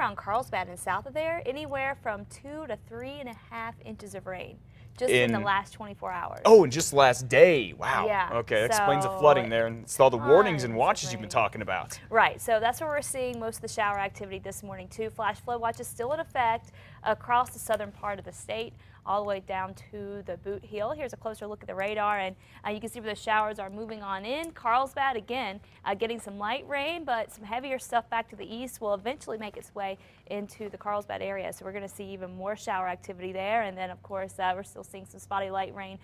around Carlsbad and south of there, anywhere from 2 to 3.5 inches of rain just in the last 24 hours. Oh, and just last day. Wow. Yeah. Okay, that explains the flooding there and it's all the warnings and Tons of watches you've been rain. talking about. Right, so that's where we're seeing most of the shower activity this morning too. Flash flood watch is still in effect across the southern part of the state, all the way down to the Boot Heel. Here's a closer look at the radar, and you can see where the showers are moving on in. Carlsbad, again, getting some light rain, but some heavier stuff back to the east will eventually make its way into the Carlsbad area. So we're going to see even more shower activity there. And then, of course, we're still seeing some spotty light rain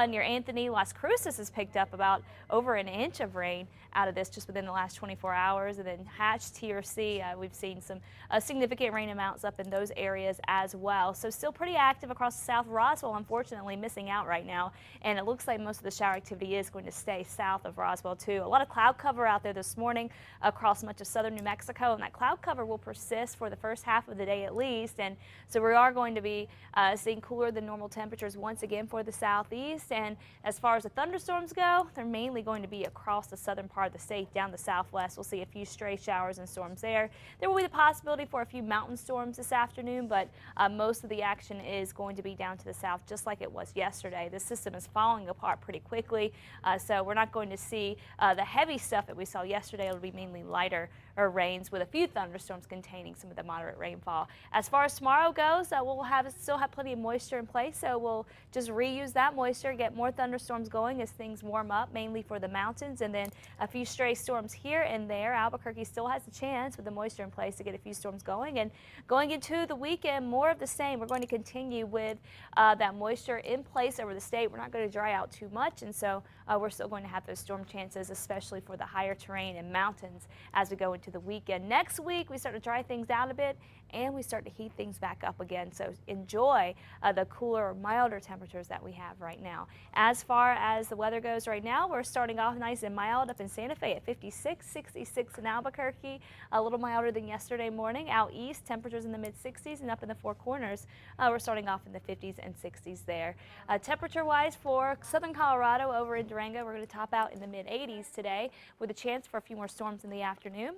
near Anthony. Las Cruces has picked up about over an inch of rain out of this just within the last 24 hours. And then Hatch, TRC, we've seen some significant rain amounts up in those areas as well. So still pretty active across the south. Roswell, unfortunately, missing out right now. And it looks like most of the shower activity is going to stay south of Roswell, too. A lot of cloud cover out there this morning across much of southern New Mexico. And that cloud cover will persist for the first half of the day at least. And so we are going to be seeing cooler than normal temperatures once again for the southeast. And as far as the thunderstorms go, they're mainly going to be across the southern part of the state down the southwest. We'll see a few stray showers and storms there. There will be the possibility for a few mountain storms this afternoon, but most of the action is going to be down to the south just like it was yesterday. The system is falling apart pretty quickly, so we're not going to see the heavy stuff that we saw yesterday. It'll be mainly lighter rains with a few thunderstorms containing some of the moderate rainfall. As far as tomorrow goes, we'll still have plenty of moisture in place, so we'll just reuse that moisture, get more thunderstorms going as things warm up, mainly for the mountains, and then a few stray storms here and there. Albuquerque still has a chance with the moisture in place to get a few storms going. And going into the weekend, more of the same. We're going to continue with that moisture in place over the state. We're not going to dry out too much, and so we're still going to have those storm chances, especially for the higher terrain and mountains as we go into the weekend. Next week, we start to dry things out a bit and we start to heat things back up again. So enjoy the cooler or milder temperatures that we have right now. As far as the weather goes right now, we're starting off nice and mild up in Santa Fe at 56, 66 in Albuquerque, a little milder than yesterday morning. Out east, temperatures in the mid-60s, and up in the Four Corners, we're starting off in the 50s and 60s there. Temperature-wise for southern Colorado over in Durango, we're going to top out in the mid-80s today with a chance for a few more storms in the afternoon.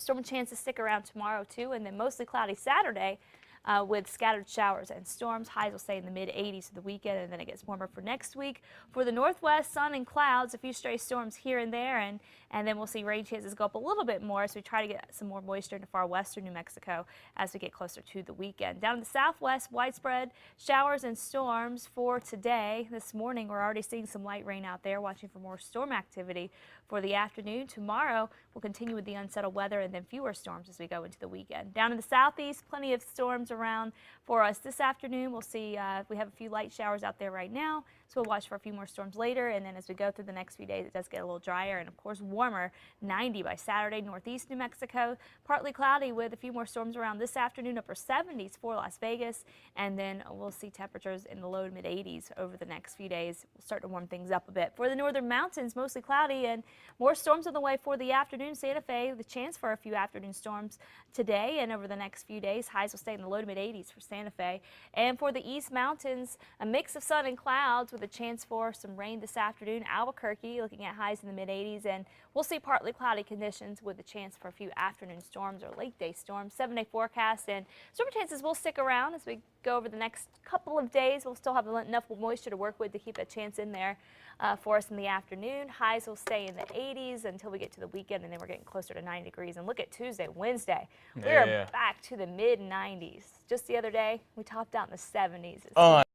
Storm chances stick around tomorrow too, and then mostly cloudy Saturday with scattered showers and storms. Highs will stay in the mid-80s for the weekend, and then it gets warmer for next week. For the northwest, sun and clouds, a few stray storms here and there, and then we'll see rain chances go up a little bit more as we try to get some more moisture into far western New Mexico as we get closer to the weekend. Down in the southwest, widespread showers and storms for today. This morning, we're already seeing some light rain out there, watching for more storm activity for the afternoon. Tomorrow, we'll continue with the unsettled weather and then fewer storms as we go into the weekend. Down in the southeast, plenty of storms around for us this afternoon. We'll see we have a few light showers out there right now, so we'll watch for a few more storms later, and then as we go through the next few days, it does get a little drier and of course warmer. 90 by Saturday. Northeast New Mexico, partly cloudy with a few more storms around this afternoon. Upper 70s for Las Vegas, and then we'll see temperatures in the low to mid 80s over the next few days. We'll start to warm things up a bit. For the northern mountains, mostly cloudy and more storms on the way for the afternoon. Santa Fe, the chance for a few afternoon storms today and over the next few days. Highs will stay in the low to mid 80s for Santa Fe. And for the east mountains, a mix of sun and clouds with a chance for some rain this afternoon. Albuquerque looking at highs in the mid 80s, and we'll see partly cloudy conditions with a chance for a few afternoon storms or late day storms. 7-day forecast, and storm chances will stick around as we go over the next couple of days. We'll still have enough moisture to work with to keep a chance in there for us in the afternoon. Highs will stay in the 80s until we get to the weekend, and then we're getting closer to 90 degrees. And look at Tuesday, Wednesday. We're back to the mid 90s. Just the other day, we topped out in the 70s.